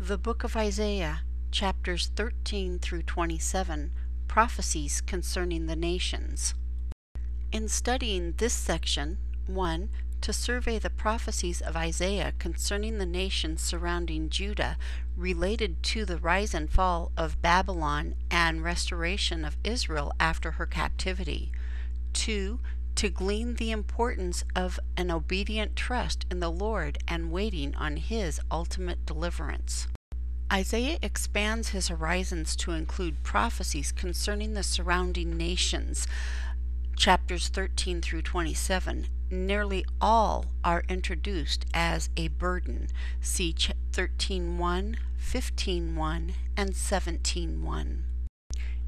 The Book of Isaiah, chapters 13 through 27, prophecies concerning the nations. In studying this section, 1. To survey the prophecies of Isaiah concerning the nations surrounding Judah related to the rise and fall of Babylon and restoration of Israel after her captivity. 2. To glean the importance of an obedient trust in the Lord and waiting on His ultimate deliverance. Isaiah expands his horizons to include prophecies concerning the surrounding nations, chapters 13 through 27. Nearly all are introduced as a burden. See 13:1, 15:1, and 17:1.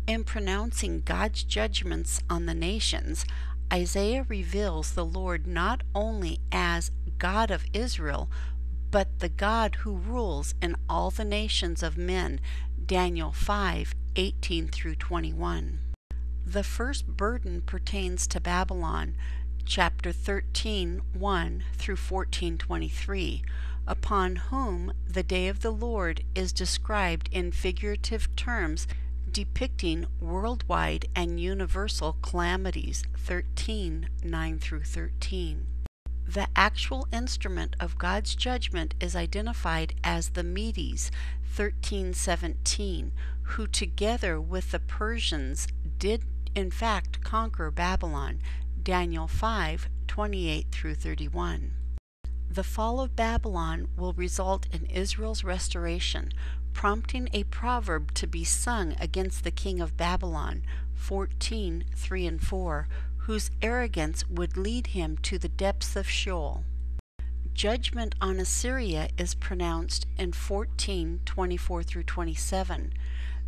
In pronouncing God's judgments on the nations, Isaiah reveals the Lord not only as God of Israel, but the God who rules in all the nations of men, Daniel 5:18 through 21. The first burden pertains to Babylon, chapter 13:1 through 14:23, upon whom the day of the Lord is described in figurative terms depicting worldwide and universal calamities, 13:9 through 13. The actual instrument of God's judgment is identified as the Medes, 13:17, who together with the Persians did in fact conquer Babylon, Daniel 5:28 through 31. The fall of Babylon will result in Israel's restoration, prompting a proverb to be sung against the king of Babylon, 14:3 and 4, whose arrogance would lead him to the depths of Sheol. Judgment on Assyria is pronounced in 14:24 through 27,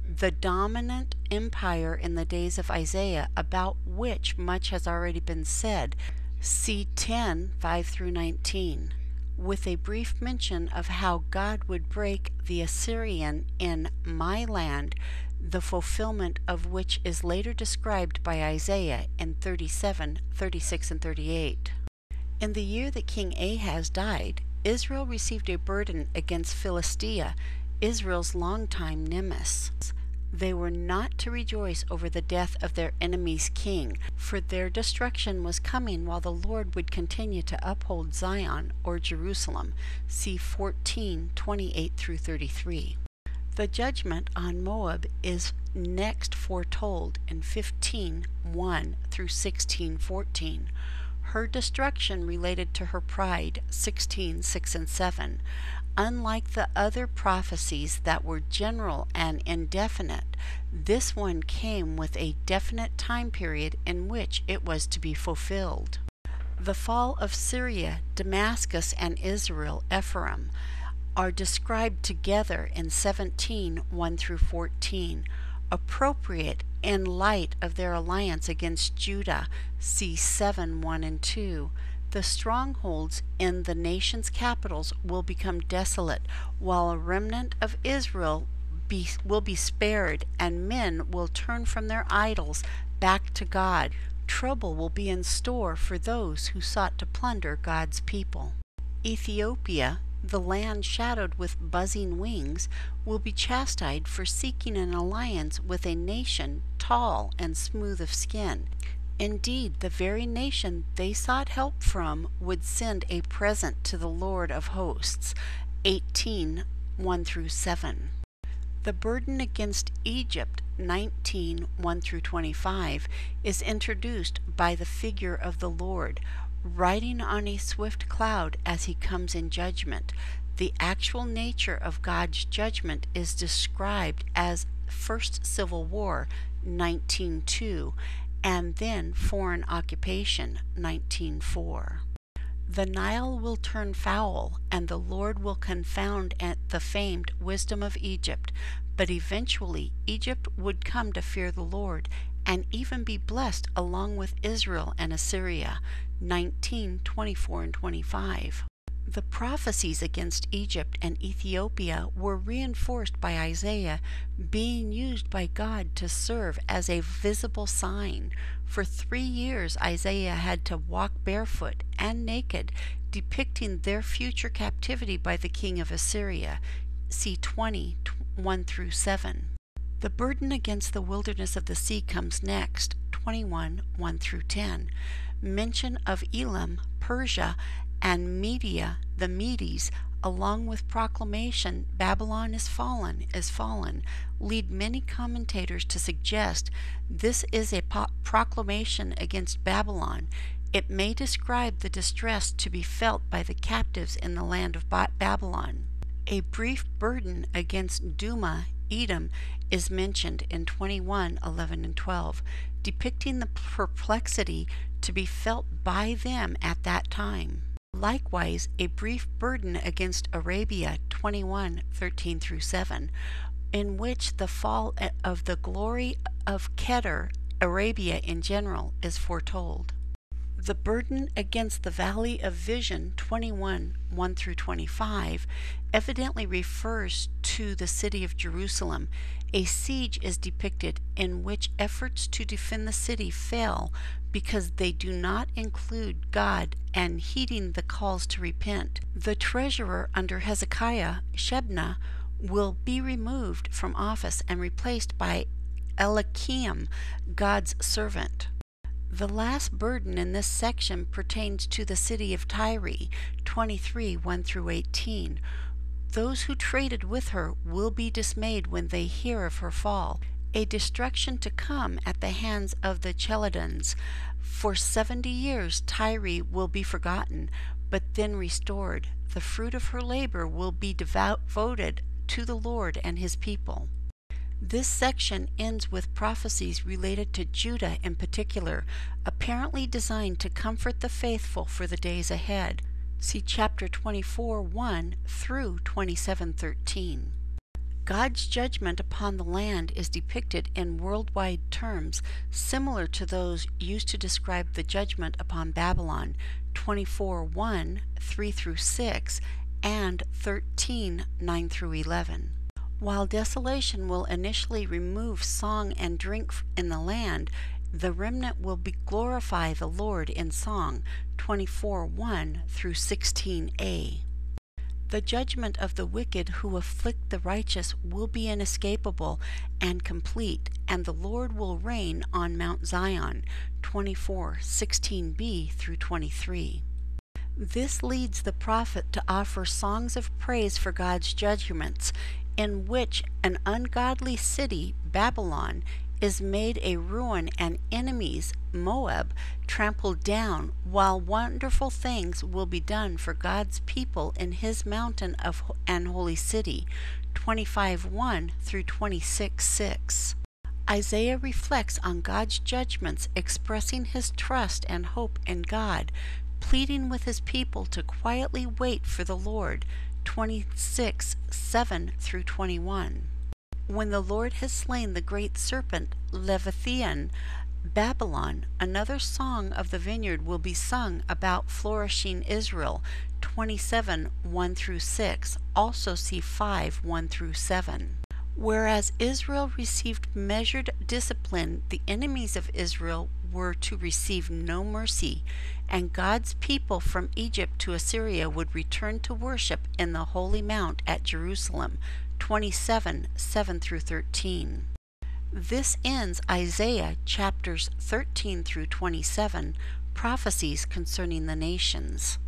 the dominant empire in the days of Isaiah, about which much has already been said. See 10:5 through 19, with a brief mention of how God would break the Assyrian in my land, the fulfillment of which is later described by Isaiah in 37, 36, and 38. In the year that King Ahaz died, Israel received a burden against Philistia, Israel's longtime nemesis. They were not to rejoice over the death of their enemy's king, for their destruction was coming while the Lord would continue to uphold Zion or Jerusalem. See 14:28 through 33. The judgment on Moab is next foretold in 15:1 through 16:14. Her destruction related to her pride, 16:6 and 7. Unlike the other prophecies that were general and indefinite, this one came with a definite time period in which it was to be fulfilled. The fall of Syria, Damascus, and Israel, Ephraim, are described together in 17:1 through 14, appropriate in light of their alliance against Judah. See 7:1 and 2. The strongholds in the nation's capitals will become desolate, while a remnant of Israel will be spared, and men will turn from their idols back to God. Trouble will be in store for those who sought to plunder God's people. Ethiopia, the land shadowed with buzzing wings, will be chastised for seeking an alliance with a nation tall and smooth of skin. Indeed, the very nation they sought help from would send a present to the Lord of hosts. 18:1 through 7. The burden against Egypt, 19:1 through 25, is introduced by the figure of the Lord, riding on a swift cloud as he comes in judgment. The actual nature of God's judgment is described as First Civil War, 19:2, and then foreign occupation, 19:4. The Nile will turn foul, and the Lord will confound the famed wisdom of Egypt, but eventually Egypt would come to fear the Lord, and even be blessed along with Israel and Assyria, 19:24 and 25. The prophecies against Egypt and Ethiopia were reinforced by Isaiah, being used by God to serve as a visible sign. For 3 years Isaiah had to walk barefoot and naked, depicting their future captivity by the king of Assyria. see 20, 1 through 7. The burden against the wilderness of the sea comes next, 21, 1 through 10. Mention of Elam, Persia, and Media, the Medes, along with proclamation, Babylon is fallen, lead many commentators to suggest this is a proclamation against Babylon. It may describe the distress to be felt by the captives in the land of Babylon. A brief burden against Duma, Edom, is mentioned in 21, 11, and 12, depicting the perplexity to be felt by them at that time. Likewise, a brief burden against Arabia, 21, 13 through 7, in which the fall of the glory of Kedar, Arabia in general, is foretold. The burden against the Valley of Vision, 21, 1 through 25, evidently refers to the city of Jerusalem. A siege is depicted in which efforts to defend the city fail because they do not include God and heeding the calls to repent. The treasurer under Hezekiah, Shebna, will be removed from office and replaced by Eliakim, God's servant. The last burden in this section pertains to the city of Tyre, 23, 1 through 18. Those who traded with her will be dismayed when they hear of her fall. A destruction to come at the hands of the Chaldeans. For 70 years Tyre will be forgotten, but then restored. The fruit of her labor will be devoted to the Lord and his people. This section ends with prophecies related to Judah in particular, apparently designed to comfort the faithful for the days ahead. See chapter 24, 1 through 27, 13. God's judgment upon the land is depicted in worldwide terms, similar to those used to describe the judgment upon Babylon, 24, 1, 3 through 6, and 13, 9 through 11. While desolation will initially remove song and drink in the land, the remnant will glorify the Lord in song, 24, 1 through 16a. The judgment of the wicked who afflict the righteous will be inescapable and complete, and the Lord will reign on Mount Zion, 24, 16b through 23. This leads the prophet to offer songs of praise for God's judgments, in which an ungodly city, Babylon, is made a ruin and enemies, Moab, trampled down, while wonderful things will be done for God's people in his mountain and holy city, 25:1 through 26:6. Isaiah reflects on God's judgments, expressing his trust and hope in God, pleading with his people to quietly wait for the Lord, 26:7 through 21. When the Lord has slain the great serpent, Leviathan, Babylon, another song of the vineyard will be sung about flourishing Israel, 27, 1 through 6, also see 5, 1 through 7. Whereas Israel received measured discipline, the enemies of Israel were to receive no mercy, and God's people from Egypt to Assyria would return to worship in the Holy Mount at Jerusalem, 27, 7 through 13. This ends Isaiah chapters 13 through 27, prophecies concerning the nations.